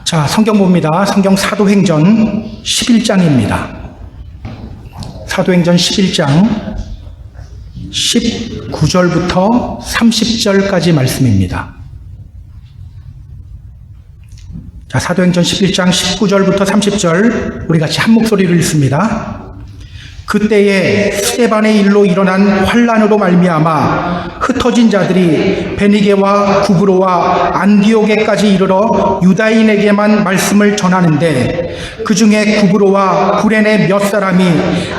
자, 성경 봅니다. 성경 사도행전 11장입니다. 사도행전 11장 19절부터 30절까지 말씀입니다. 자, 사도행전 11장 19절부터 30절 우리 같이 한 목소리로 읽습니다. 그때에 스데반의 일로 일어난 환난으로 말미암아 흩어진 자들이 베니게와 구브로와 안디옥에까지 이르러 유다인에게만 말씀을 전하는데 그 중에 구브로와 구레네 몇 사람이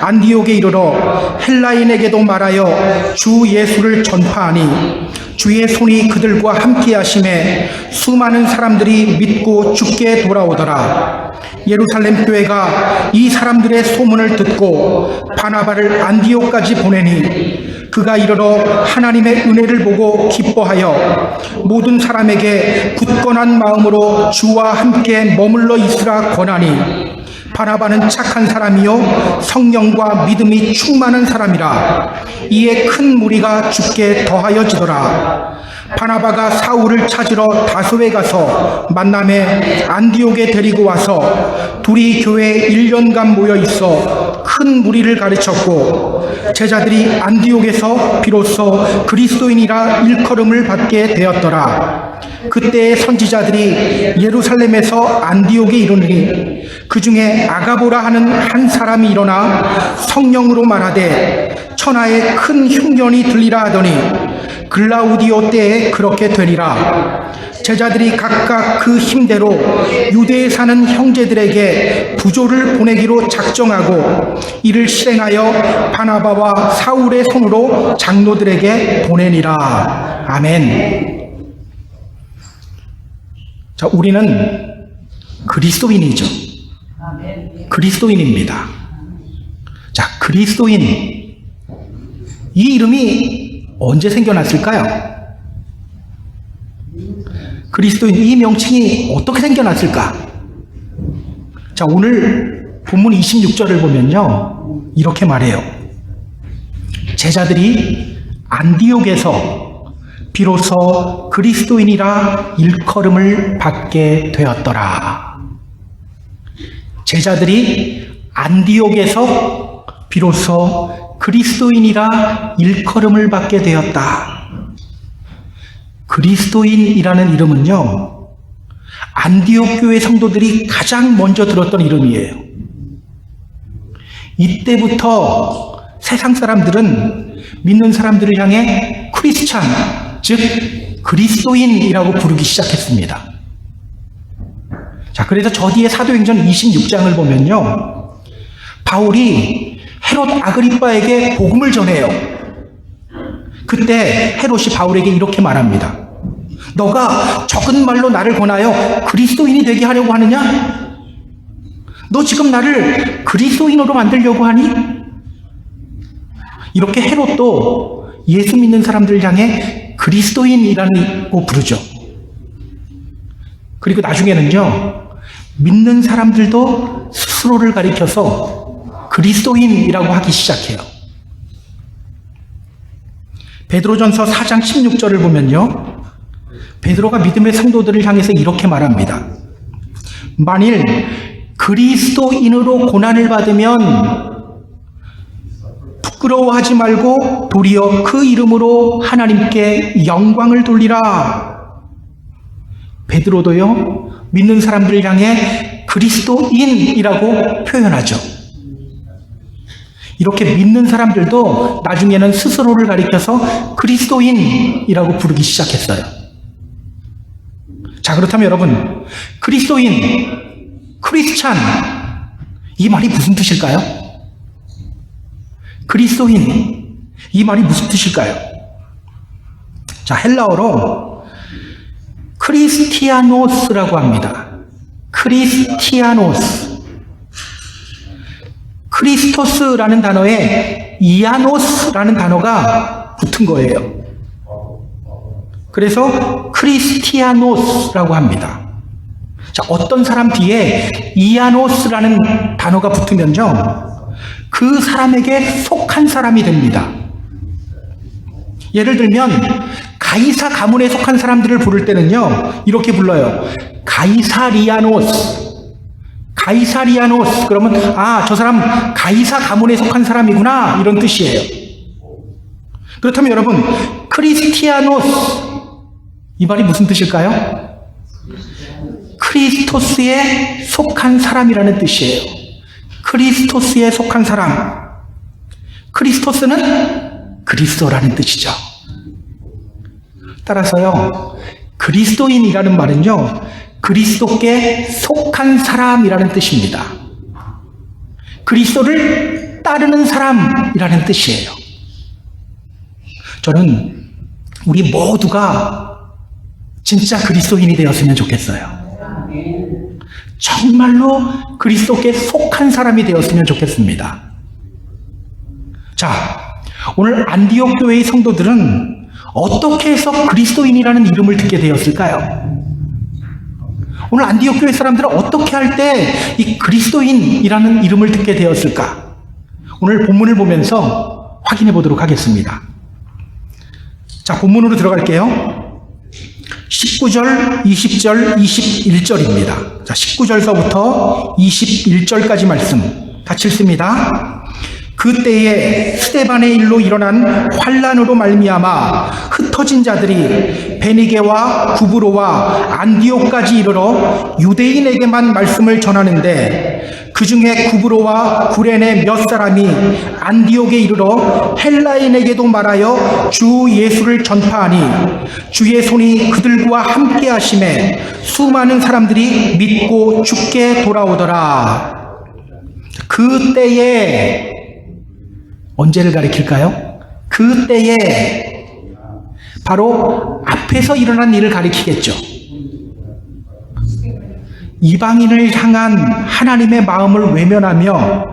안디옥에 이르러 헬라인에게도 말하여 주 예수를 전파하니 주의 손이 그들과 함께 하심에 수많은 사람들이 믿고 주께 돌아오더라. 예루살렘 교회가 이 사람들의 소문을 듣고 바나바를 안디옥까지 보내니 그가 이르러 하나님의 은혜를 보고 기뻐하여 모든 사람에게 굳건한 마음으로 주와 함께 머물러 있으라 권하니 바나바는 착한 사람이요 성령과 믿음이 충만한 사람이라. 이에 큰 무리가 주께 더하여지더라. 바나바가 사울을 찾으러 다소에 가서 만남에 안디옥에 데리고 와서 둘이 교회에 1년간 모여 있어 큰 무리를 가르쳤고 제자들이 안디옥에서 비로소 그리스도인이라 일컬음을 받게 되었더라. 그때 선지자들이 예루살렘에서 안디옥에 이르니 그 중에 아가보라 하는 한 사람이 일어나 성령으로 말하되 천하에 큰 흉년이 들리라 하더니 글라우디오 때에 그렇게 되리라. 제자들이 각각 그 힘대로 유대에 사는 형제들에게 부조를 보내기로 작정하고 이를 실행하여 바나바와 사울의 손으로 장로들에게 보내니라. 아멘. 자, 우리는 그리스도인이죠. 그리스도인입니다. 자, 그리스도인. 이 이름이 언제 생겨났을까요? 그리스도인, 이 명칭이 어떻게 생겨났을까? 자, 오늘 본문 26절을 보면요, 이렇게 말해요. 제자들이 안디옥에서 비로소 그리스도인이라 일컬음을 받게 되었더라. 제자들이 안디옥에서 비로소 그리스도인이라 일컬음을 받게 되었다. 그리스도인이라는 이름은요, 안디옥 교회 성도들이 가장 먼저 들었던 이름이에요. 이때부터 세상 사람들은 믿는 사람들을 향해 크리스찬, 즉 그리스도인이라고 부르기 시작했습니다. 자, 그래서 저 뒤에 사도행전 26장을 보면요, 바울이 헤롯 아그리빠에게 복음을 전해요. 그때 헤롯이 바울에게 이렇게 말합니다. 너가 적은 말로 나를 권하여 그리스도인이 되게 하려고 하느냐? 너 지금 나를 그리스도인으로 만들려고 하니? 이렇게 헤롯도 예수 믿는 사람들을 향해 그리스도인이라고 부르죠. 그리고 나중에는요, 믿는 사람들도 스스로를 가리켜서 그리스도인이라고 하기 시작해요. 베드로전서 4장 16절을 보면요, 베드로가 믿음의 성도들을 향해서 이렇게 말합니다. 만일 그리스도인으로 고난을 받으면 부끄러워하지 말고 도리어 그 이름으로 하나님께 영광을 돌리라. 베드로도요, 믿는 사람들을 향해 그리스도인이라고 표현하죠. 이렇게 믿는 사람들도 나중에는 스스로를 가리켜서 그리스도인이라고 부르기 시작했어요. 자, 그렇다면 여러분, 그리스도인, 크리스찬, 이 말이 무슨 뜻일까요? 그리스도인, 이 말이 무슨 뜻일까요? 자, 헬라어로 크리스티아노스라고 합니다. 크리스티아노스. 크리스토스라는 단어에 이아노스라는 단어가 붙은 거예요. 그래서 크리스티아노스라고 합니다. 자, 어떤 사람 뒤에 이아노스라는 단어가 붙으면요, 그 사람에게 속한 사람이 됩니다. 예를 들면 가이사 가문에 속한 사람들을 부를 때는요, 이렇게 불러요. 가이사리아노스. 가이사리아노스. 그러면, 아, 저 사람 가이사 가문에 속한 사람이구나. 이런 뜻이에요. 그렇다면 여러분, 크리스티아노스. 이 말이 무슨 뜻일까요? 크리스토스에 속한 사람이라는 뜻이에요. 크리스토스에 속한 사람. 크리스토스는 그리스도라는 뜻이죠. 따라서요, 그리스도인이라는 말은요, 그리스도께 속한 사람이라는 뜻입니다. 그리스도를 따르는 사람이라는 뜻이에요. 저는 우리 모두가 진짜 그리스도인이 되었으면 좋겠어요. 정말로 그리스도께 속한 사람이 되었으면 좋겠습니다. 자, 오늘 안디옥 교회의 성도들은 어떻게 해서 그리스도인이라는 이름을 듣게 되었을까요? 오늘 안디옥 교회 사람들은 어떻게 할 때 이 그리스도인이라는 이름을 듣게 되었을까? 오늘 본문을 보면서 확인해 보도록 하겠습니다. 자, 본문으로 들어갈게요. 19절, 20절, 21절입니다. 자, 19절서부터 21절까지 말씀 같이 읽습니다. 그때에 스데반의 일로 일어난 환난으로 말미암아 흩어진 자들이 베니게와 구브로와 안디옥까지 이르러 유대인에게만 말씀을 전하는데 그 중에 구브로와 구레네 몇 사람이 안디옥에 이르러 헬라인에게도 말하여 주 예수를 전파하니 주의 손이 그들과 함께 하심에 수많은 사람들이 믿고 주께 돌아오더라. 그때에, 언제를 가리킬까요? 그때에 바로 앞에서 일어난 일을 가리키겠죠. 이방인을 향한 하나님의 마음을 외면하며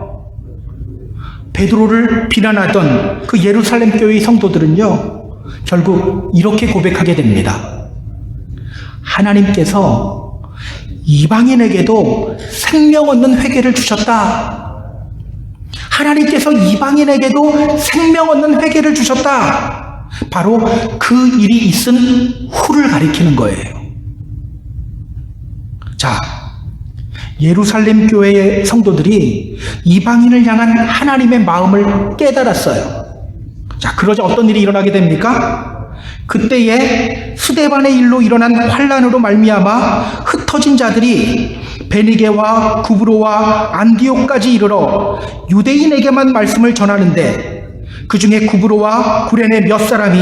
베드로를 비난하던 그 예루살렘 교회의 성도들은요, 결국 이렇게 고백하게 됩니다. 하나님께서 이방인에게도 생명 얻는 회개를 주셨다. 하나님께서 이방인에게도 생명 얻는 회개를 주셨다. 바로 그 일이 있은 후를 가리키는 거예요. 자, 예루살렘 교회의 성도들이 이방인을 향한 하나님의 마음을 깨달았어요. 자, 그러자 어떤 일이 일어나게 됩니까? 그때에 스데반의 일로 일어난 환난으로 말미암아 흩어진 자들이 베니게와 구브로와 안디옥까지 이르러 유대인에게만 말씀을 전하는데 그 중에 구브로와 구레네 몇 사람이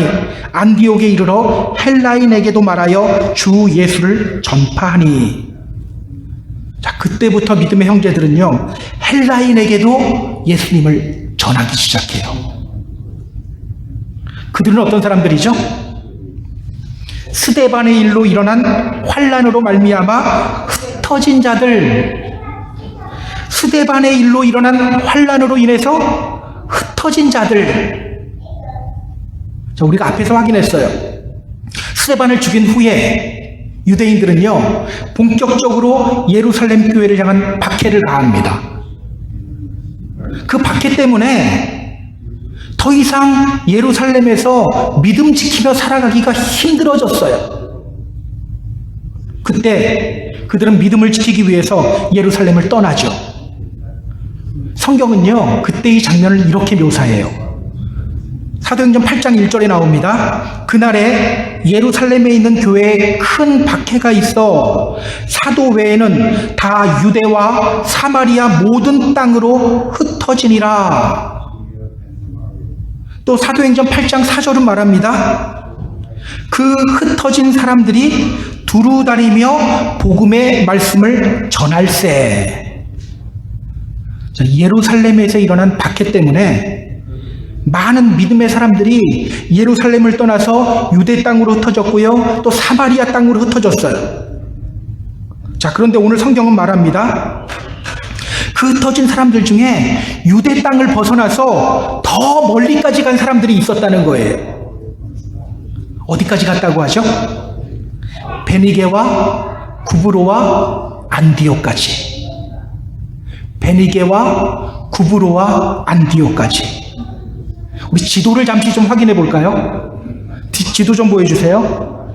안디옥에 이르러 헬라인에게도 말하여 주 예수를 전파하니. 자, 그때부터 믿음의 형제들은요, 헬라인에게도 예수님을 전하기 시작해요. 그들은 어떤 사람들이죠? 스데반의 일로 일어난 환난으로 말미암아 흩어진 자들, 스데반의 일로 일어난 환난으로 인해서 흩어진 자들. 자, 우리가 앞에서 확인했어요. 스데반을 죽인 후에 유대인들은요, 본격적으로 예루살렘 교회를 향한 박해를 가합니다. 그 박해 때문에 더 이상 예루살렘에서 믿음 지키며 살아가기가 힘들어졌어요. 그때 그들은 믿음을 지키기 위해서 예루살렘을 떠나죠. 성경은요, 그때의 장면을 이렇게 묘사해요. 사도행전 8장 1절에 나옵니다. 그날에 예루살렘에 있는 교회에 큰 박해가 있어 사도 외에는 다 유대와 사마리아 모든 땅으로 흩어지니라. 또 사도행전 8장 4절은 말합니다. 그 흩어진 사람들이 두루 다니며 복음의 말씀을 전할세. 예루살렘에서 일어난 박해 때문에 많은 믿음의 사람들이 예루살렘을 떠나서 유대 땅으로 흩어졌고요, 또 사마리아 땅으로 흩어졌어요. 자, 그런데 오늘 성경은 말합니다. 그 흩어진 사람들 중에 유대 땅을 벗어나서 더 멀리까지 간 사람들이 있었다는 거예요. 어디까지 갔다고 하죠? 베니게와 구브로와 안디옥까지. 베니게와 구브로와 안디옥까지. 우리 지도를 잠시 좀 확인해 볼까요? 지도 좀 보여주세요.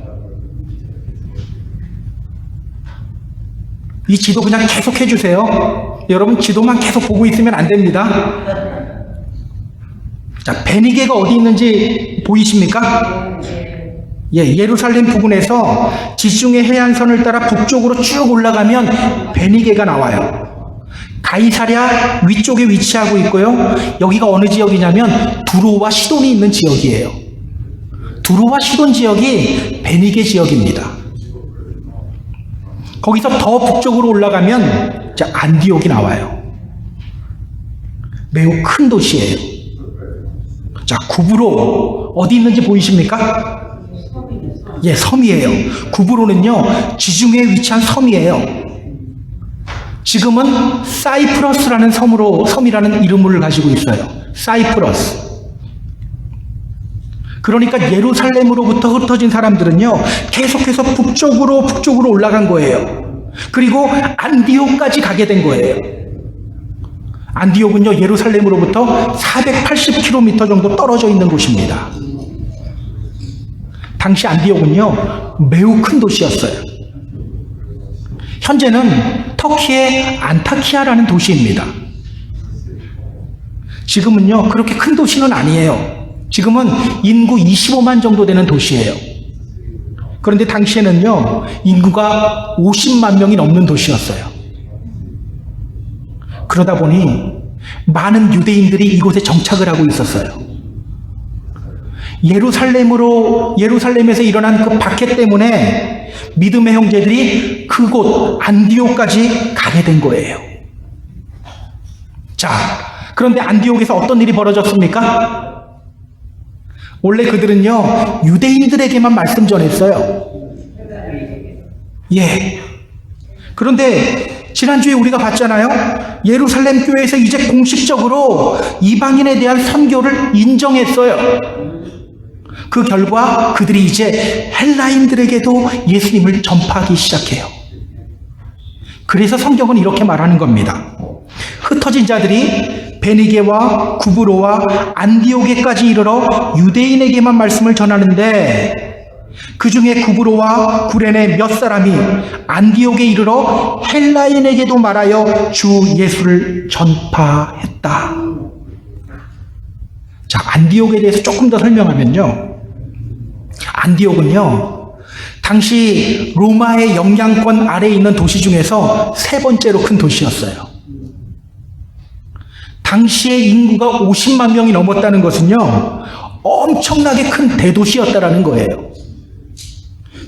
이 지도 그냥 계속 해주세요. 여러분 지도만 계속 보고 있으면 안 됩니다. 자, 베니게가 어디 있는지 보이십니까? 예, 예루살렘 부근에서 지중해 해안선을 따라 북쪽으로 쭉 올라가면 베니게가 나와요. 가이사랴 위쪽에 위치하고 있고요. 여기가 어느 지역이냐면 두로와 시돈이 있는 지역이에요. 두로와 시돈 지역이 베니게 지역입니다. 거기서 더 북쪽으로 올라가면 안디옥이 나와요. 매우 큰 도시예요. 자, 구브로 어디 있는지 보이십니까? 예, 섬이에요. 구브로는요, 지중해에 위치한 섬이에요. 지금은 사이프러스라는 섬이라는 이름을 가지고 있어요. 사이프러스. 그러니까 예루살렘으로부터 흩어진 사람들은요, 계속해서 북쪽으로 올라간 거예요. 그리고 안디옥까지 가게 된 거예요. 안디옥은요, 예루살렘으로부터 480km 정도 떨어져 있는 곳입니다. 당시 안디옥은요, 매우 큰 도시였어요. 현재는 터키의 안타키아라는 도시입니다. 지금은요, 그렇게 큰 도시는 아니에요. 지금은 인구 25만 정도 되는 도시예요. 그런데 당시에는요, 인구가 50만 명이 넘는 도시였어요. 그러다 보니 많은 유대인들이 이곳에 정착을 하고 있었어요. 예루살렘에서 일어난 그 박해 때문에 믿음의 형제들이 그곳 안디옥까지 가게 된 거예요. 자, 그런데 안디옥에서 어떤 일이 벌어졌습니까? 원래 그들은요, 유대인들에게만 말씀 전했어요. 예. 그런데 지난주에 우리가 봤잖아요. 예루살렘 교회에서 이제 공식적으로 이방인에 대한 선교를 인정했어요. 그 결과 그들이 이제 헬라인들에게도 예수님을 전파하기 시작해요. 그래서 성경은 이렇게 말하는 겁니다. 흩어진 자들이 베니게와 구브로와 안디옥에까지 이르러 유대인에게만 말씀을 전하는데 그 중에 구브로와 구레네 몇 사람이 안디옥에 이르러 헬라인에게도 말하여 주 예수를 전파했다. 자, 안디옥에 대해서 조금 더 설명하면요. 안디옥은요, 당시 로마의 영향권 아래에 있는 도시 중에서 세 번째로 큰 도시였어요. 당시에 인구가 50만 명이 넘었다는 것은요, 엄청나게 큰 대도시였다라는 거예요.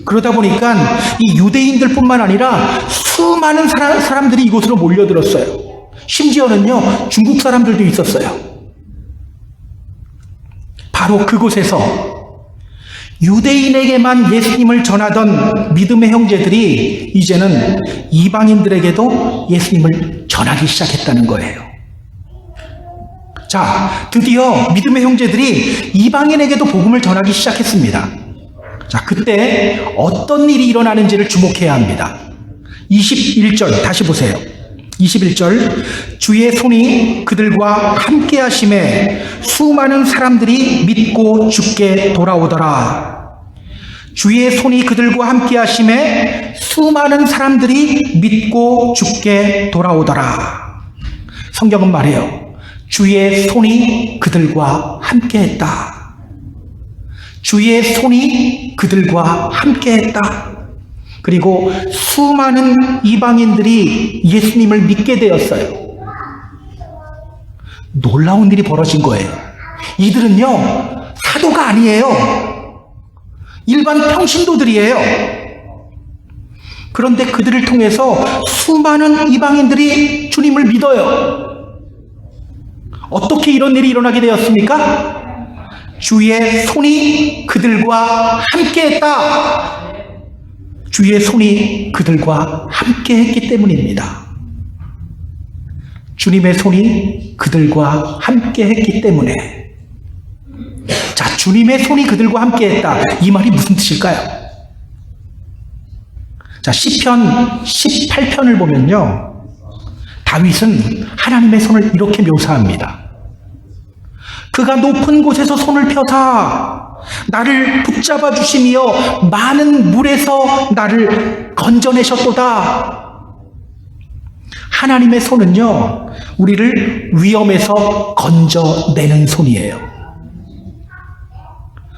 그러다 보니까 이 유대인들뿐만 아니라 수많은 사람들이 이곳으로 몰려들었어요. 심지어는요, 중국 사람들도 있었어요. 바로 그곳에서 유대인에게만 예수님을 전하던 믿음의 형제들이 이제는 이방인들에게도 예수님을 전하기 시작했다는 거예요. 자, 드디어 믿음의 형제들이 이방인에게도 복음을 전하기 시작했습니다. 자, 그때 어떤 일이 일어나는지를 주목해야 합니다. 21절 다시 보세요. 21절 주의 손이 그들과 함께 하심에 수많은 사람들이 믿고 주께 돌아오더라. 주의 손이 그들과 함께 하심에 수많은 사람들이 믿고 주께 돌아오더라. 성경은 말해요. 주의 손이 그들과 함께 했다. 주의 손이 그들과 함께 했다. 그리고 수많은 이방인들이 예수님을 믿게 되었어요. 놀라운 일이 벌어진 거예요. 이들은요, 사도가 아니에요. 일반 평신도들이에요. 그런데 그들을 통해서 수많은 이방인들이 주님을 믿어요. 어떻게 이런 일이 일어나게 되었습니까? 주의 손이 그들과 함께 했다. 주의 손이 그들과 함께 했기 때문입니다. 주님의 손이 그들과 함께 했기 때문에. 자, 주님의 손이 그들과 함께 했다. 이 말이 무슨 뜻일까요? 자, 시편 18편을 보면요, 다윗은 하나님의 손을 이렇게 묘사합니다. 그가 높은 곳에서 손을 펴사 나를 붙잡아 주시며 많은 물에서 나를 건져내셨도다. 하나님의 손은요, 우리를 위험에서 건져내는 손이에요.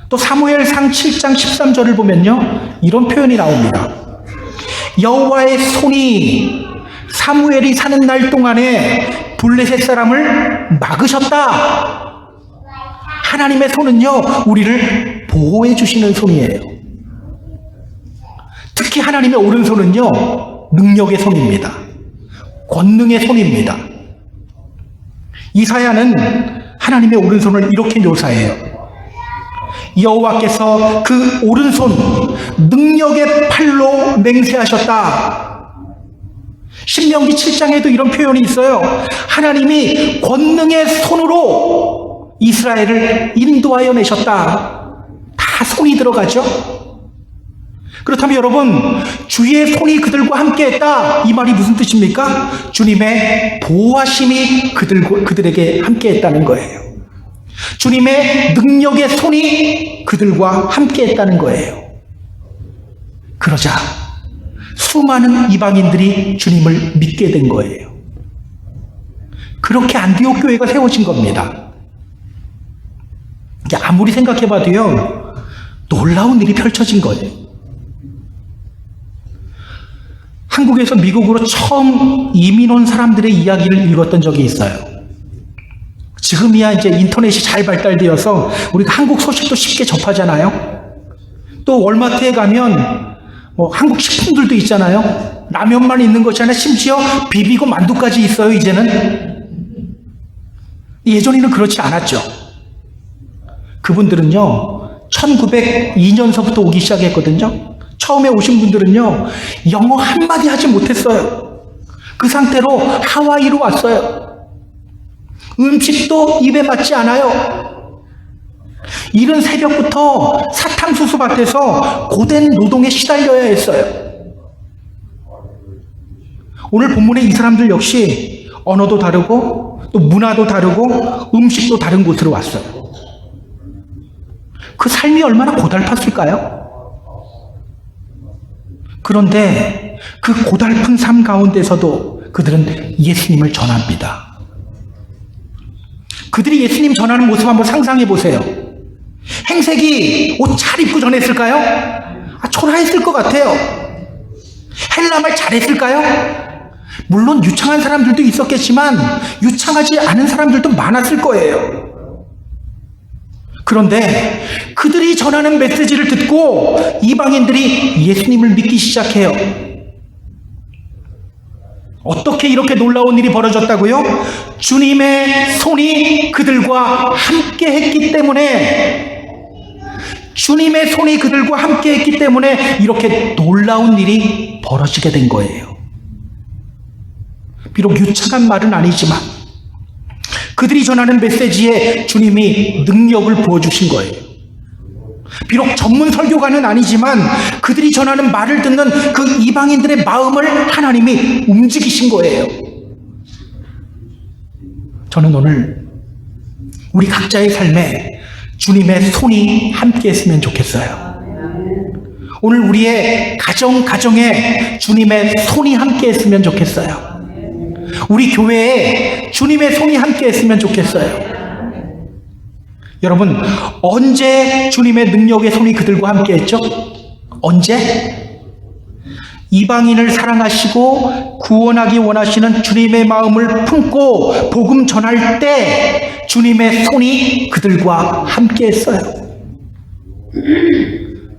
또 사무엘상 7장 13절을 보면요, 이런 표현이 나옵니다. 여호와의 손이 사무엘이 사는 날 동안에 블레셋 사람을 막으셨다. 하나님의 손은요, 우리를 보호해 주시는 손이에요. 특히 하나님의 오른손은요, 능력의 손입니다. 권능의 손입니다. 이사야는 하나님의 오른손을 이렇게 묘사해요. 여호와께서 그 오른손 능력의 팔로 맹세하셨다. 신명기 7장에도 이런 표현이 있어요. 하나님이 권능의 손으로 이스라엘을 인도하여 내셨다. 다 손이 들어가죠. 그렇다면 여러분, 주의 손이 그들과 함께했다, 이 말이 무슨 뜻입니까? 주님의 보호하심이 그들에게 함께했다는 거예요. 주님의 능력의 손이 그들과 함께했다는 거예요. 그러자 수많은 이방인들이 주님을 믿게 된 거예요. 그렇게 안디옥 교회가 세워진 겁니다. 아무리 생각해봐도요, 놀라운 일이 펼쳐진 거예요. 한국에서 미국으로 처음 이민 온 사람들의 이야기를 읽었던 적이 있어요. 지금이야 이제 인터넷이 잘 발달되어서 우리가 한국 소식도 쉽게 접하잖아요. 또 월마트에 가면 한국 식품들도 있잖아요. 라면만 있는 것이 아니라 심지어 비비고 만두까지 있어요, 이제는. 예전에는 그렇지 않았죠. 그분들은요, 1902년서부터 오기 시작했거든요. 처음에 오신 분들은요, 영어 한마디 하지 못했어요. 그 상태로 하와이로 왔어요. 음식도 입에 맞지 않아요. 이른 새벽부터 사탕수수 밭에서 고된 노동에 시달려야 했어요. 오늘 본문에 이 사람들 역시 언어도 다르고 또 문화도 다르고 음식도 다른 곳으로 왔어요. 그 삶이 얼마나 고달팠을까요? 그런데 그 고달픈 삶 가운데서도 그들은 예수님을 전합니다. 그들이 예수님 전하는 모습 한번 상상해 보세요. 행색이 옷 잘 입고 전했을까요? 초라했을 것 같아요. 헬라말 잘했을까요? 물론 유창한 사람들도 있었겠지만 유창하지 않은 사람들도 많았을 거예요. 그런데 그들이 전하는 메시지를 듣고 이방인들이 예수님을 믿기 시작해요. 어떻게 이렇게 놀라운 일이 벌어졌다고요? 주님의 손이 그들과 함께 했기 때문에, 주님의 손이 그들과 함께 했기 때문에 이렇게 놀라운 일이 벌어지게 된 거예요. 비록 유창한 말은 아니지만 그들이 전하는 메시지에 주님이 능력을 부어주신 거예요. 비록 전문 설교가는 아니지만 그들이 전하는 말을 듣는 그 이방인들의 마음을 하나님이 움직이신 거예요. 저는 오늘 우리 각자의 삶에 주님의 손이 함께 했으면 좋겠어요. 오늘 우리의 가정에 주님의 손이 함께 했으면 좋겠어요. 우리 교회에 주님의 손이 함께 했으면 좋겠어요. 여러분, 언제 주님의 능력의 손이 그들과 함께 했죠? 언제? 이방인을 사랑하시고 구원하기 원하시는 주님의 마음을 품고 복음 전할 때 주님의 손이 그들과 함께 했어요.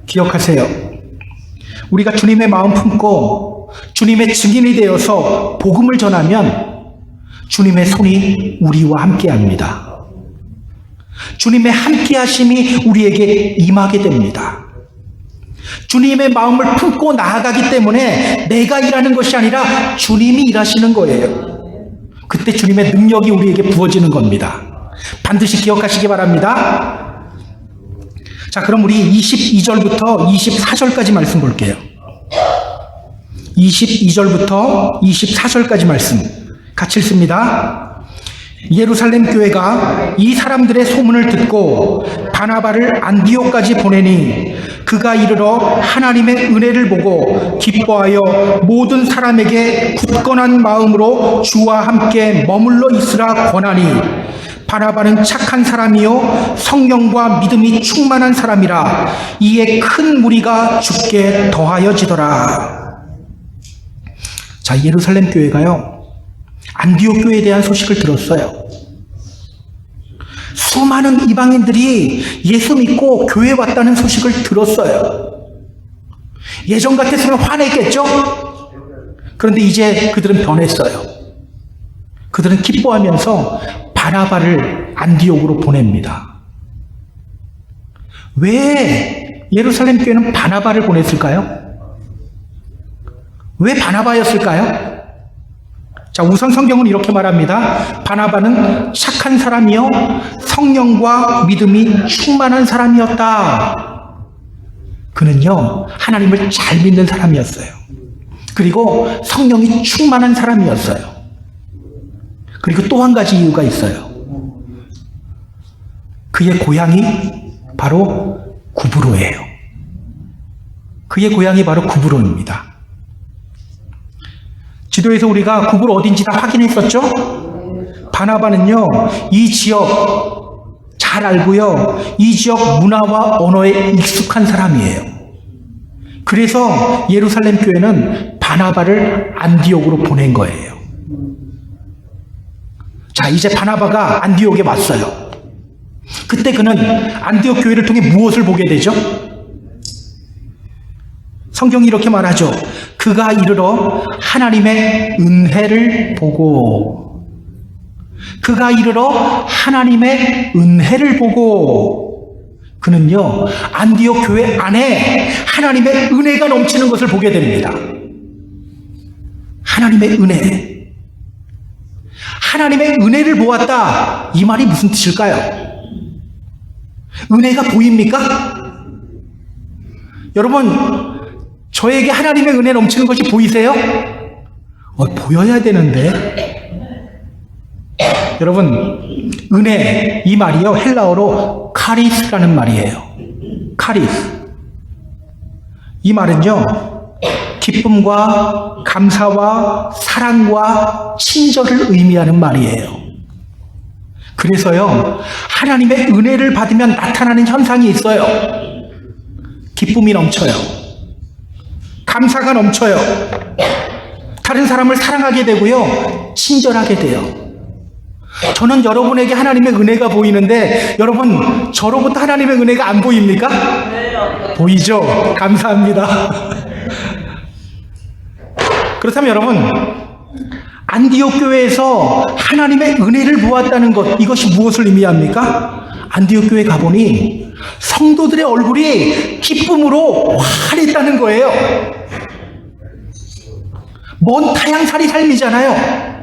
기억하세요. 우리가 주님의 마음 품고 주님의 증인이 되어서 복음을 전하면 주님의 손이 우리와 함께 합니다. 주님의 함께 하심이 우리에게 임하게 됩니다. 주님의 마음을 품고 나아가기 때문에 내가 일하는 것이 아니라 주님이 일하시는 거예요. 그때 주님의 능력이 우리에게 부어지는 겁니다. 반드시 기억하시기 바랍니다. 자, 그럼 우리 22절부터 24절까지 말씀 볼게요. 22절부터 24절까지 말씀 같이 읽습니다. 예루살렘 교회가 이 사람들의 소문을 듣고 바나바를 안디옥까지 보내니 그가 이르러 하나님의 은혜를 보고 기뻐하여 모든 사람에게 굳건한 마음으로 주와 함께 머물러 있으라 권하니 바나바는 착한 사람이요 성령과 믿음이 충만한 사람이라 이에 큰 무리가 주께 더하여지더라. 자, 예루살렘 교회가요 안디옥 교회에 대한 소식을 들었어요. 수많은 이방인들이 예수 믿고 교회에 왔다는 소식을 들었어요. 예전 같았으면 화냈겠죠? 그런데 이제 그들은 변했어요. 그들은 기뻐하면서 바나바를 안디옥으로 보냅니다. 왜 예루살렘 교회는 바나바를 보냈을까요? 왜 바나바였을까요? 자, 우선 성경은 이렇게 말합니다. 바나바는 착한 사람이요 성령과 믿음이 충만한 사람이었다. 그는요 하나님을 잘 믿는 사람이었어요. 그리고 성령이 충만한 사람이었어요. 그리고 또 한 가지 이유가 있어요. 그의 고향이 바로 구브로예요. 그의 고향이 바로 구브로입니다. 지도에서 우리가 구브로 어딘지 다 확인했었죠? 바나바는요 이 지역 잘 알고요 이 지역 문화와 언어에 익숙한 사람이에요. 그래서 예루살렘 교회는 바나바를 안디옥으로 보낸 거예요. 자, 이제 바나바가 안디옥에 왔어요. 그때 그는 안디옥 교회를 통해 무엇을 보게 되죠? 성경이 이렇게 말하죠. 그가 이르러 하나님의 은혜를 보고, 그가 이르러 하나님의 은혜를 보고, 그는요 안디옥 교회 안에 하나님의 은혜가 넘치는 것을 보게 됩니다. 하나님의 은혜, 하나님의 은혜를 보았다. 이 말이 무슨 뜻일까요? 은혜가 보입니까? 여러분, 저에게 하나님의 은혜 넘치는 것이 보이세요? 보여야 되는데. 여러분, 은혜, 이 말이요 헬라어로 카리스라는 말이에요. 카리스. 이 말은요 기쁨과 감사와 사랑과 친절을 의미하는 말이에요. 그래서요 하나님의 은혜를 받으면 나타나는 현상이 있어요. 기쁨이 넘쳐요. 감사가 넘쳐요. 다른 사람을 사랑하게 되고요 친절하게 돼요. 저는 여러분에게 하나님의 은혜가 보이는데 여러분 저로부터 하나님의 은혜가 안 보입니까? 보이죠? 감사합니다. 그렇다면 여러분, 안디옥 교회에서 하나님의 은혜를 보았다는 것, 이것이 무엇을 의미합니까? 안디옥 교회 가보니 성도들의 얼굴이 기쁨으로 환했다는 거예요. 먼 타향살이 삶이잖아요.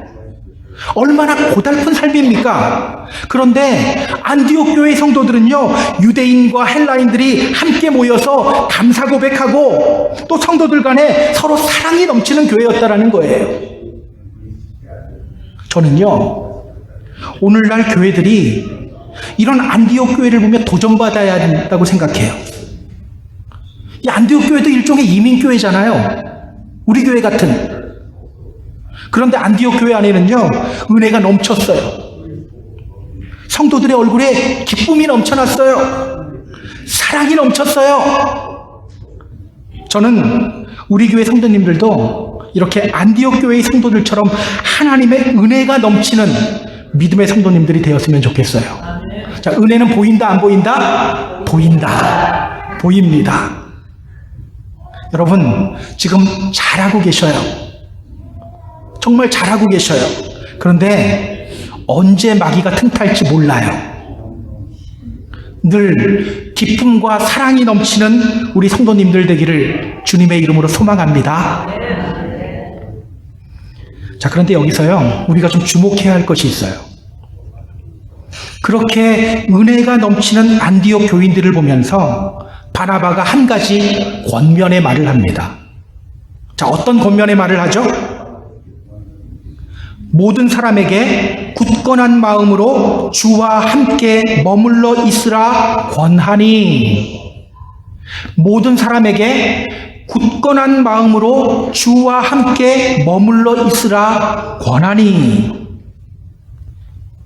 얼마나 고달픈 삶입니까? 그런데 안디옥 교회 성도들은요 유대인과 헬라인들이 함께 모여서 감사 고백하고 또 성도들 간에 서로 사랑이 넘치는 교회였다라는 거예요. 저는요 오늘날 교회들이 이런 안디옥 교회를 보며 도전받아야 된다고 생각해요. 이 안디옥 교회도 일종의 이민교회잖아요. 우리 교회 같은. 그런데 안디옥 교회 안에는요 은혜가 넘쳤어요. 성도들의 얼굴에 기쁨이 넘쳐났어요. 사랑이 넘쳤어요. 저는 우리 교회 성도님들도 이렇게 안디옥 교회의 성도들처럼 하나님의 은혜가 넘치는 믿음의 성도님들이 되었으면 좋겠어요. 자, 은혜는 보인다 안 보인다? 보인다. 보입니다. 여러분 지금 잘하고 계셔요. 정말 잘하고 계셔요. 그런데 언제 마귀가 틈탈지 몰라요. 늘 기쁨과 사랑이 넘치는 우리 성도님들 되기를 주님의 이름으로 소망합니다. 자, 그런데 여기서요 우리가 좀 주목해야 할 것이 있어요. 그렇게 은혜가 넘치는 안디옥 교인들을 보면서 바나바가 한 가지 권면의 말을 합니다. 자, 어떤 권면의 말을 하죠? 모든 사람에게 굳건한 마음으로 주와 함께 머물러 있으라 권하니. 모든 사람에게 굳건한 마음으로 주와 함께 머물러 있으라 권하니.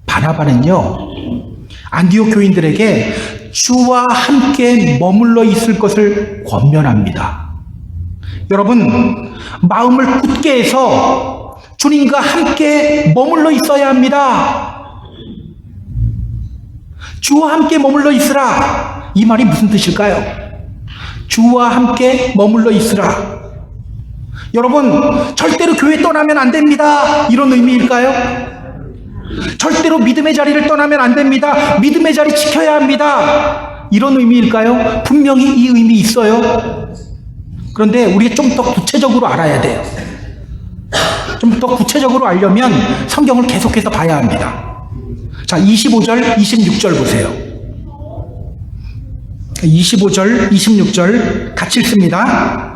바나바는요, 안디옥 교인들에게 주와 함께 머물러 있을 것을 권면합니다. 여러분, 마음을 굳게 해서 주님과 함께 머물러 있어야 합니다. 주와 함께 머물러 있으라. 이 말이 무슨 뜻일까요? 주와 함께 머물러 있으라. 여러분, 절대로 교회 떠나면 안 됩니다. 이런 의미일까요? 절대로 믿음의 자리를 떠나면 안 됩니다. 믿음의 자리 지켜야 합니다. 이런 의미일까요? 분명히 이 의미 있어요. 그런데 우리가 좀 더 구체적으로 알아야 돼요. 좀 더 구체적으로 알려면 성경을 계속해서 봐야 합니다. 자, 25절, 26절 보세요. 25절, 26절 같이 읽습니다.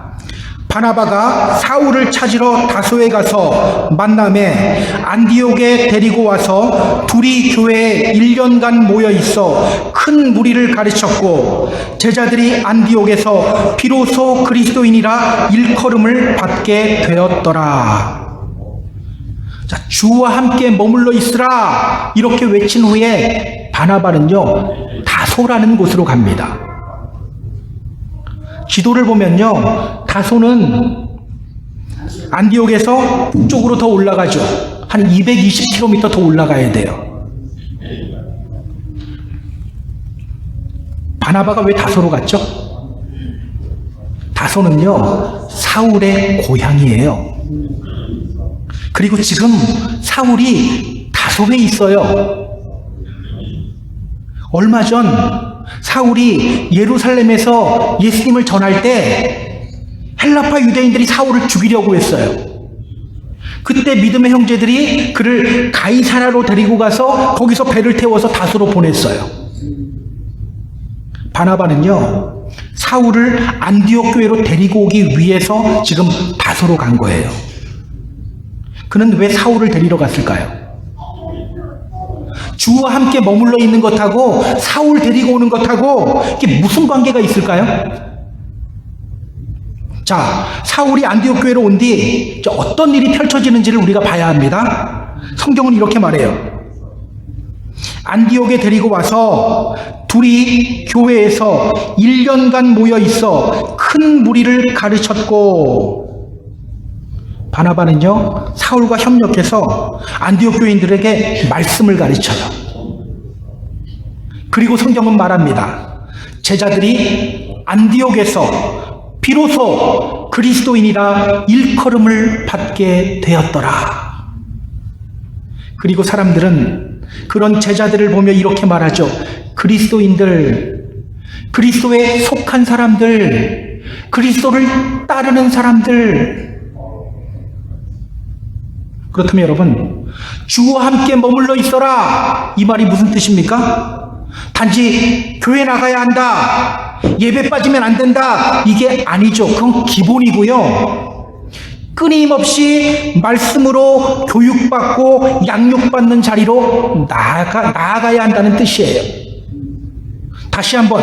바나바가 사울을 찾으러 다소에 가서 만남에 안디옥에 데리고 와서 둘이 교회에 1년간 모여 있어 큰 무리를 가르쳤고, 제자들이 안디옥에서 비로소 그리스도인이라 일컬음을 받게 되었더라. 자, 주와 함께 머물러 있으라 이렇게 외친 후에 바나바는요, 다소라는 곳으로 갑니다. 지도를 보면요, 다소는 안디옥에서 북쪽으로 더 올라가죠. 한 220km 더 올라가야 돼요. 바나바가 왜 다소로 갔죠? 다소는요, 사울의 고향이에요. 그리고 지금 사울이 다소에 있어요. 얼마 전 사울이 예루살렘에서 예수님을 전할 때 헬라파 유대인들이 사울을 죽이려고 했어요. 그때 믿음의 형제들이 그를 가이사라로 데리고 가서 거기서 배를 태워서 다소로 보냈어요. 바나바는요, 사울을 안디옥 교회로 데리고 오기 위해서 지금 다소로 간 거예요. 그는 왜 사울을 데리러 갔을까요? 주와 함께 머물러 있는 것하고 사울 데리고 오는 것하고 이게 무슨 관계가 있을까요? 자, 사울이 안디옥 교회로 온 뒤 어떤 일이 펼쳐지는지를 우리가 봐야 합니다. 성경은 이렇게 말해요. 안디옥에 데리고 와서 둘이 교회에서 1년간 모여 있어 큰 무리를 가르쳤고, 바나바는요, 사울과 협력해서 안디옥 교인들에게 말씀을 가르쳐요. 그리고 성경은 말합니다. 제자들이 안디옥에서 비로소 그리스도인이라 일컬음을 받게 되었더라. 그리고 사람들은 그런 제자들을 보며 이렇게 말하죠. 그리스도인들, 그리스도에 속한 사람들, 그리스도를 따르는 사람들. 그렇다면 여러분, 주와 함께 머물러 있어라 이 말이 무슨 뜻입니까? 단지 교회 나가야 한다, 예배 빠지면 안 된다, 이게 아니죠. 그건 기본이고요. 끊임없이 말씀으로 교육받고 양육받는 자리로 나아가야 한다는 뜻이에요. 다시 한번,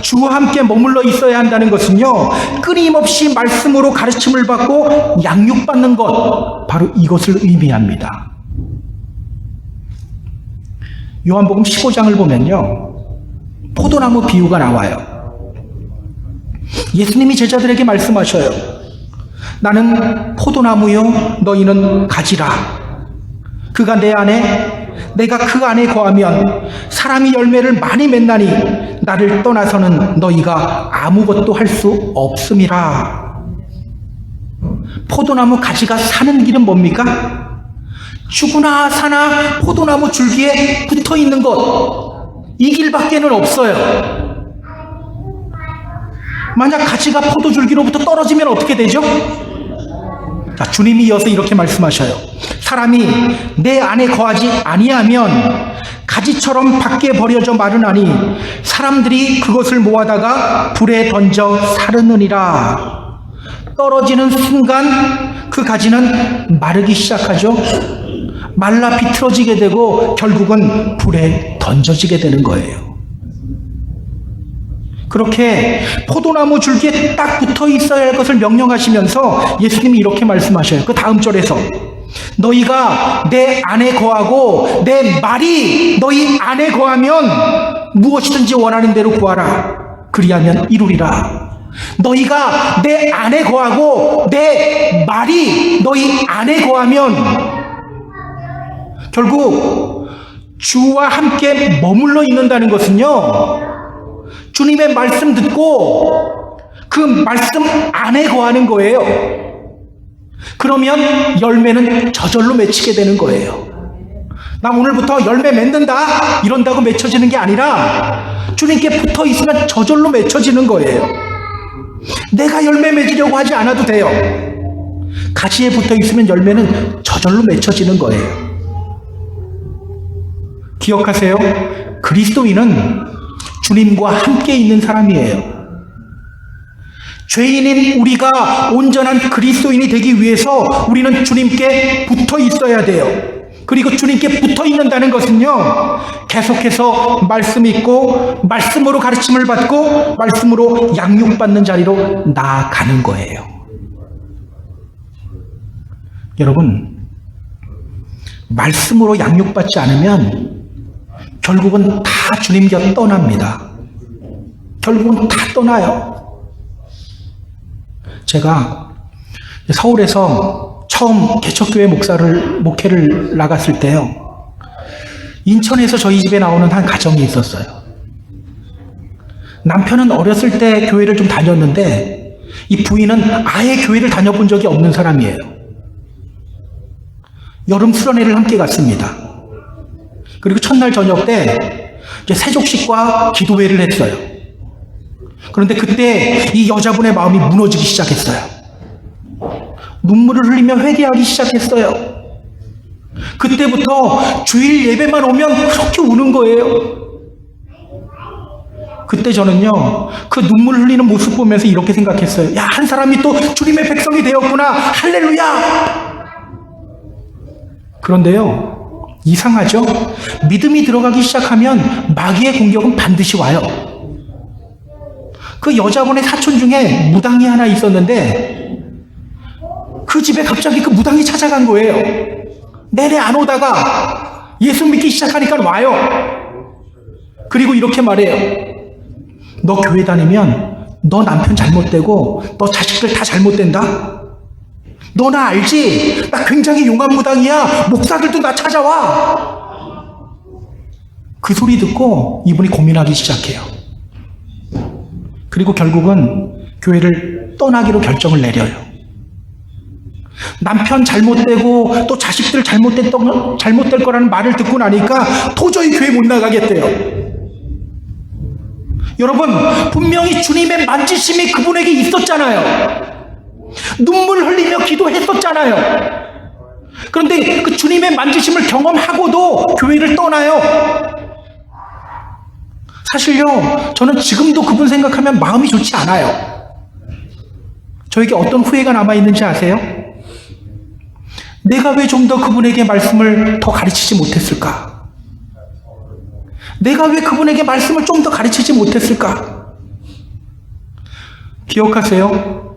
주와 함께 머물러 있어야 한다는 것은요, 끊임없이 말씀으로 가르침을 받고 양육받는 것, 바로 이것을 의미합니다. 요한복음 15장을 보면요, 포도나무 비유가 나와요. 예수님이 제자들에게 말씀하셔요. 나는 포도나무요, 너희는 가지라. 그가 내 안에, 내가 그 안에 거하면 사람이 열매를 많이 맺나니 나를 떠나서는 너희가 아무것도 할 수 없음이라. 포도나무 가지가 사는 길은 뭡니까? 죽으나 사나 포도나무 줄기에 붙어 있는 것, 이 길밖에는 없어요. 만약 가지가 포도줄기로부터 떨어지면 어떻게 되죠? 자, 주님이 이어서 이렇게 말씀하셔요. 사람이 내 안에 거하지 아니하면 가지처럼 밖에 버려져 마르나니 사람들이 그것을 모아다가 불에 던져 사르느니라. 떨어지는 순간 그 가지는 마르기 시작하죠. 말라 비틀어지게 되고 결국은 불에 던져지게 되는 거예요. 그렇게 포도나무 줄기에 딱 붙어 있어야 할 것을 명령하시면서 예수님이 이렇게 말씀하셔요. 그 다음 절에서 너희가 내 안에 거하고 내 말이 너희 안에 거하면 무엇이든지 원하는 대로 구하라. 그리하면 이루리라. 너희가 내 안에 거하고 내 말이 너희 안에 거하면, 결국 주와 함께 머물러 있는다는 것은요, 주님의 말씀 듣고 그 말씀 안에 거하는 거예요. 그러면 열매는 저절로 맺히게 되는 거예요. 나 오늘부터 열매 맺는다 이런다고 맺혀지는 게 아니라 주님께 붙어 있으면 저절로 맺혀지는 거예요. 내가 열매 맺으려고 하지 않아도 돼요. 가지에 붙어 있으면 열매는 저절로 맺혀지는 거예요. 기억하세요. 그리스도인은 주님과 함께 있는 사람이에요. 죄인인 우리가 온전한 그리스도인이 되기 위해서 우리는 주님께 붙어 있어야 돼요. 그리고 주님께 붙어 있는다는 것은요, 계속해서 말씀 있고 말씀으로 가르침을 받고 말씀으로 양육받는 자리로 나아가는 거예요. 여러분, 말씀으로 양육받지 않으면 결국은 다 주님 곁 떠납니다. 결국은 다 떠나요. 제가 서울에서 처음 개척교회 목회를 나갔을 때요, 인천에서 저희 집에 나오는 한 가정이 있었어요. 남편은 어렸을 때 교회를 좀 다녔는데 이 부인은 아예 교회를 다녀본 적이 없는 사람이에요. 여름 수련회를 함께 갔습니다. 그리고 첫날 저녁 때 이제 세족식과 기도회를 했어요. 그런데 그때 이 여자분의 마음이 무너지기 시작했어요. 눈물을 흘리며 회개하기 시작했어요. 그때부터 주일 예배만 오면 그렇게 우는 거예요. 그때 저는요, 그 눈물 흘리는 모습 보면서 이렇게 생각했어요. 야, 한 사람이 또 주님의 백성이 되었구나. 할렐루야! 그런데요, 이상하죠? 믿음이 들어가기 시작하면 마귀의 공격은 반드시 와요. 그 여자분의 사촌 중에 무당이 하나 있었는데 그 집에 갑자기 그 무당이 찾아간 거예요. 내내 안 오다가 예수 믿기 시작하니까 와요. 그리고 이렇게 말해요. 너 교회 다니면 너 남편 잘못되고 너 자식들 다 잘못된다. 너 나 알지? 나 굉장히 용한 무당이야. 목사들도 나 찾아와. 그 소리 듣고 이분이 고민하기 시작해요. 그리고 결국은 교회를 떠나기로 결정을 내려요. 남편 잘못되고 또 자식들 잘못될 거라는 말을 듣고 나니까 도저히 교회 못 나가겠대요. 여러분, 분명히 주님의 만지심이 그분에게 있었잖아요. 눈물 흘리며 기도했었잖아요. 그런데 그 주님의 만지심을 경험하고도 교회를 떠나요. 사실요, 저는 지금도 그분 생각하면 마음이 좋지 않아요. 저에게 어떤 후회가 남아있는지 아세요? 내가 왜 좀 더 그분에게 말씀을 더 가르치지 못했을까? 내가 왜 그분에게 말씀을 좀 더 가르치지 못했을까? 기억하세요?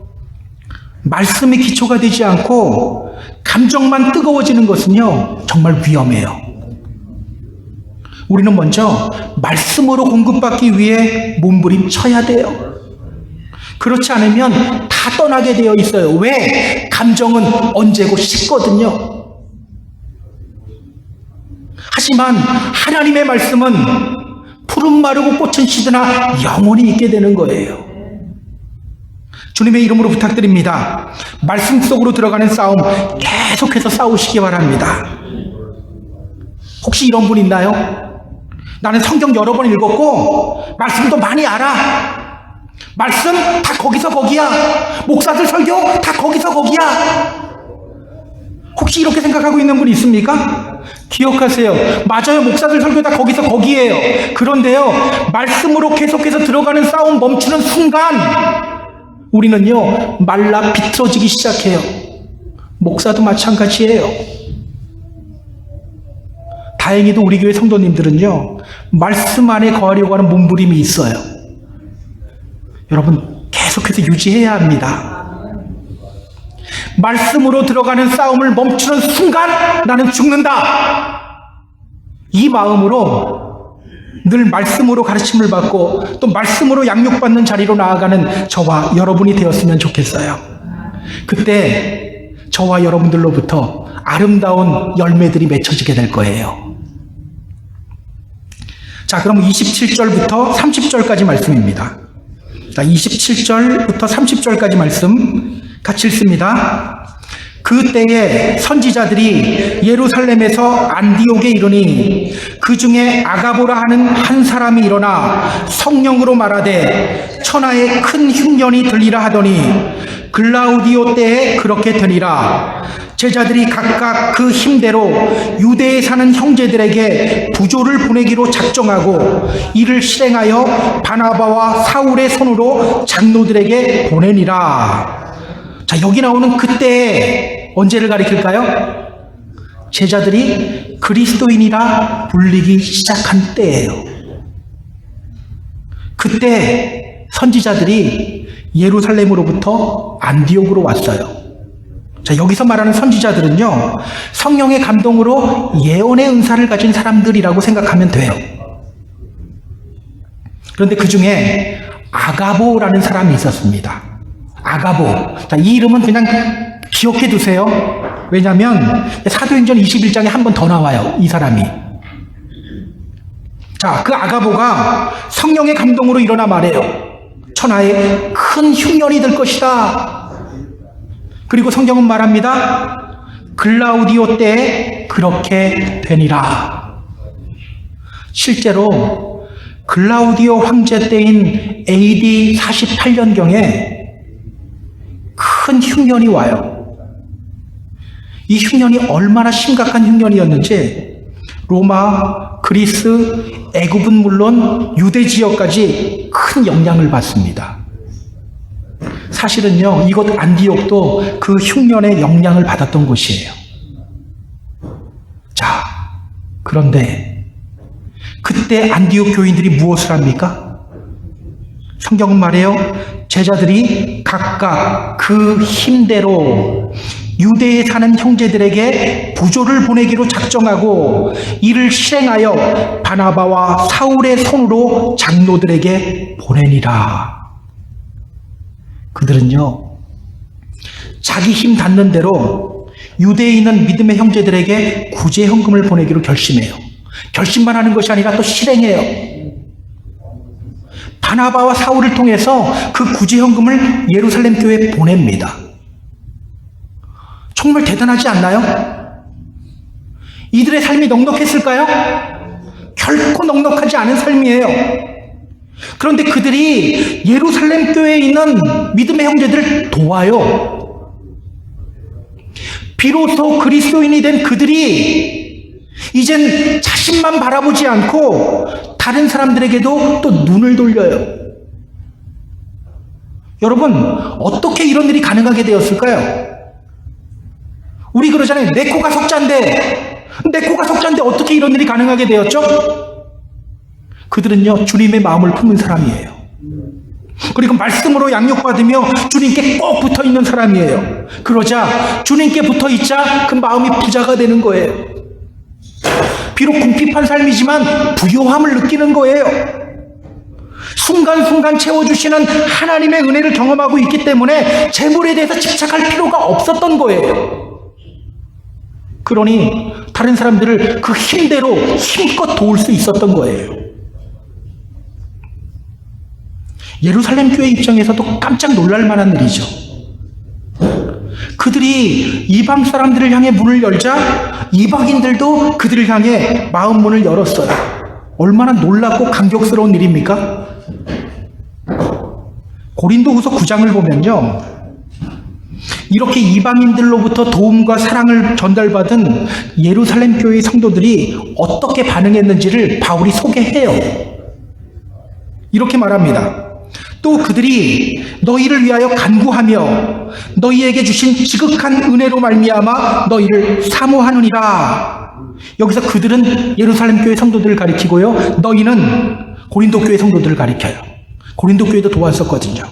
말씀이 기초가 되지 않고 감정만 뜨거워지는 것은요, 정말 위험해요. 우리는 먼저 말씀으로 공급받기 위해 몸부림쳐야 돼요. 그렇지 않으면 다 떠나게 되어 있어요. 왜? 감정은 언제고 식거든요. 하지만 하나님의 말씀은 푸른 마르고 꽃은 시드나 영원히 있게 되는 거예요. 주님의 이름으로 부탁드립니다. 말씀 속으로 들어가는 싸움 계속해서 싸우시기 바랍니다. 혹시 이런 분 있나요? 나는 성경 여러 번 읽었고 말씀도 많이 알아. 말씀 다 거기서 거기야. 목사들 설교 다 거기서 거기야. 혹시 이렇게 생각하고 있는 분 있습니까? 기억하세요. 맞아요. 목사들 설교 다 거기서 거기에요. 그런데요, 말씀으로 계속해서 들어가는 싸움 멈추는 순간 우리는요, 말라 비틀어지기 시작해요. 목사도 마찬가지예요. 다행히도 우리 교회 성도님들은요, 말씀 안에 거하려고 하는 몸부림이 있어요. 여러분, 계속해서 유지해야 합니다. 말씀으로 들어가는 싸움을 멈추는 순간 나는 죽는다. 이 마음으로 늘 말씀으로 가르침을 받고 또 말씀으로 양육받는 자리로 나아가는 저와 여러분이 되었으면 좋겠어요. 그때 저와 여러분들로부터 아름다운 열매들이 맺혀지게 될 거예요. 자, 그럼 27절부터 30절까지 말씀입니다. 자, 27절부터 30절까지 말씀 같이 읽습니다. 그때에 선지자들이 예루살렘에서 안디옥에 이르니 그 중에 아가보라 하는 한 사람이 일어나 성령으로 말하되 천하에 큰 흉년이 들리라 하더니 글라우디오 때에 그렇게 되니라. 제자들이 각각 그 힘대로 유대에 사는 형제들에게 부조를 보내기로 작정하고 이를 실행하여 바나바와 사울의 손으로 장로들에게 보내니라. 자, 여기 나오는 그때 언제를 가리킬까요? 제자들이 그리스도인이라 불리기 시작한 때예요. 그때 선지자들이 예루살렘으로부터 안디옥으로 왔어요. 자, 여기서 말하는 선지자들은요, 성령의 감동으로 예언의 은사를 가진 사람들이라고 생각하면 돼요. 그런데 그 중에 아가보라는 사람이 있었습니다. 아가보. 자, 이 이름은 그냥 기억해 두세요. 왜냐하면 사도행전 21장에 한 번 더 나와요, 이 사람이. 자, 그 아가보가 성령의 감동으로 일어나 말해요. 천하에 큰 흉년이 될 것이다. 그리고 성경은 말합니다. 글라우디오 때에 그렇게 되니라. 실제로 글라우디오 황제 때인 AD 48년경에 큰 흉년이 와요. 이 흉년이 얼마나 심각한 흉년이었는지 로마, 그리스, 애굽은 물론 유대 지역까지 큰 영향을 받습니다. 사실은요, 이곳 안디옥도 그 흉년의 영향을 받았던 곳이에요. 자, 그런데 그때 안디옥 교인들이 무엇을 합니까? 성경은 말해요. 제자들이 각각 그 힘대로 유대에 사는 형제들에게 부조를 보내기로 작정하고 이를 실행하여 바나바와 사울의 손으로 장로들에게 보내니라. 그들은요, 자기 힘 닿는 대로 유대에 있는 믿음의 형제들에게 구제 헌금을 보내기로 결심해요. 결심만 하는 것이 아니라 또 실행해요. 바나바와 사울을 통해서 그 구제 헌금을 예루살렘 교회에 보냅니다. 정말 대단하지 않나요? 이들의 삶이 넉넉했을까요? 결코 넉넉하지 않은 삶이에요. 그런데 그들이 예루살렘 교회에 있는 믿음의 형제들을 도와요. 비로소 그리스도인이 된 그들이 이젠 자신만 바라보지 않고 다른 사람들에게도 또 눈을 돌려요. 여러분, 어떻게 이런 일이 가능하게 되었을까요? 우리 그러잖아요. 내 코가 석잔데 어떻게 이런 일이 가능하게 되었죠? 그들은요, 주님의 마음을 품은 사람이에요. 그리고 말씀으로 양육받으며 주님께 꼭 붙어있는 사람이에요. 그러자 주님께 붙어있자 그 마음이 부자가 되는 거예요. 비록 궁핍한 삶이지만 부요함을 느끼는 거예요. 순간순간 채워주시는 하나님의 은혜를 경험하고 있기 때문에 재물에 대해서 집착할 필요가 없었던 거예요. 그러니 다른 사람들을 그 힘대로 힘껏 도울 수 있었던 거예요. 예루살렘 교회 입장에서도 깜짝 놀랄 만한 일이죠. 그들이 이방 사람들을 향해 문을 열자 이방인들도 그들을 향해 마음 문을 열었어요. 얼마나 놀랍고 감격스러운 일입니까? 고린도후서 9장을 보면요, 이렇게 이방인들로부터 도움과 사랑을 전달받은 예루살렘 교회의 성도들이 어떻게 반응했는지를 바울이 소개해요. 이렇게 말합니다. 또 그들이 너희를 위하여 간구하며 너희에게 주신 지극한 은혜로 말미암아 너희를 사모하느니라. 여기서 그들은 예루살렘 교회 성도들을 가리키고요. 너희는 고린도 교회 성도들을 가리켜요. 고린도 교회도 도왔었거든요.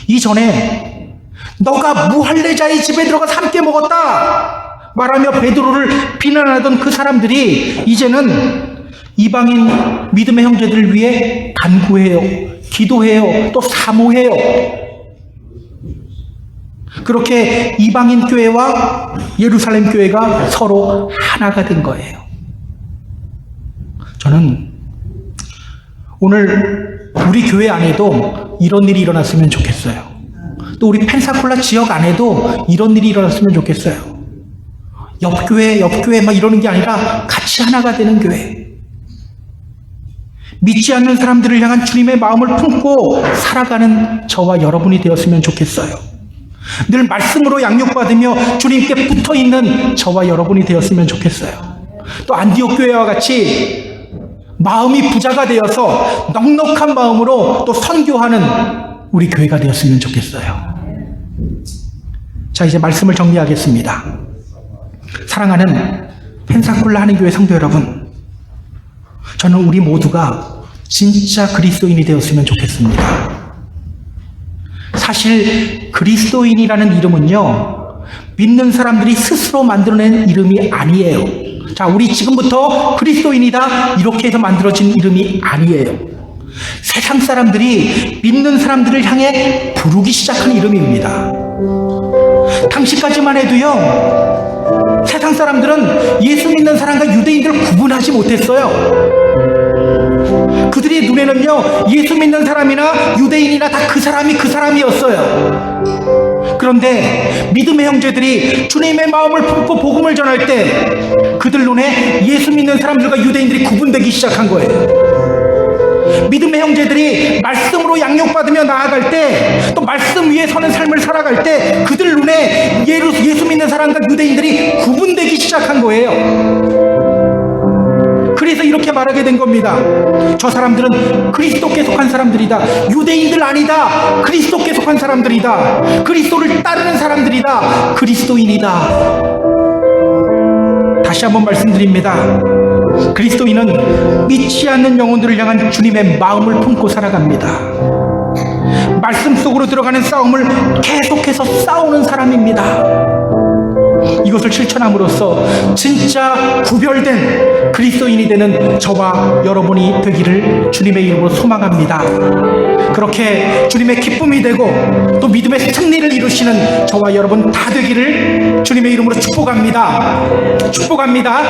이전에 너가 무할례자의 집에 들어가서 함께 먹었다 말하며 베드로를 비난하던 그 사람들이 이제는 이방인 믿음의 형제들을 위해 간구해요. 기도해요. 또 사모해요. 그렇게 이방인 교회와 예루살렘 교회가 서로 하나가 된 거예요. 저는 오늘 우리 교회 안에도 이런 일이 일어났으면 좋겠어요. 또 우리 펜사콜라 지역 안에도 이런 일이 일어났으면 좋겠어요. 옆교회 막 이러는 게 아니라 같이 하나가 되는 교회. 믿지 않는 사람들을 향한 주님의 마음을 품고 살아가는 저와 여러분이 되었으면 좋겠어요. 늘 말씀으로 양육받으며 주님께 붙어있는 저와 여러분이 되었으면 좋겠어요. 또 안디옥 교회와 같이 마음이 부자가 되어서 넉넉한 마음으로 또 선교하는 우리 교회가 되었으면 좋겠어요. 자, 이제 말씀을 정리하겠습니다. 사랑하는 펜사콜라 하는교회 성도 여러분, 저는 우리 모두가 진짜 그리스도인이 되었으면 좋겠습니다. 사실 그리스도인이라는 이름은요, 믿는 사람들이 스스로 만들어낸 이름이 아니에요. 자, 우리 지금부터 그리스도인이다 이렇게 해서 만들어진 이름이 아니에요. 세상 사람들이 믿는 사람들을 향해 부르기 시작한 이름입니다. 당시까지만 해도요, 세상 사람들은 예수 믿는 사람과 유대인들을 구분하지 못했어요. 그들의 눈에는요, 예수 믿는 사람이나 유대인이나 다 그 사람이었어요. 그런데 믿음의 형제들이 주님의 마음을 품고 복음을 전할 때 그들 눈에 예수 믿는 사람들과 유대인들이 구분되기 시작한 거예요. 믿음의 형제들이 말씀으로 양육받으며 나아갈 때, 또 말씀 위에 서는 삶을 살아갈 때 그들 눈에 예수 믿는 사람과 유대인들이 구분되기 시작한 거예요. 그래서 이렇게 말하게 된 겁니다. 저 사람들은 그리스도께 속한 사람들이다. 유대인들 아니다. 그리스도께 속한 사람들이다. 그리스도를 따르는 사람들이다. 그리스도인이다. 다시 한번 말씀드립니다. 그리스도인은 믿지 않는 영혼들을 향한 주님의 마음을 품고 살아갑니다. 말씀 속으로 들어가는 싸움을 계속해서 싸우는 사람입니다. 이것을 실천함으로써 진짜 구별된 그리스도인이 되는 저와 여러분이 되기를 주님의 이름으로 소망합니다. 그렇게 주님의 기쁨이 되고 또 믿음의 승리를 이루시는 저와 여러분 다 되기를 주님의 이름으로 축복합니다. 축복합니다.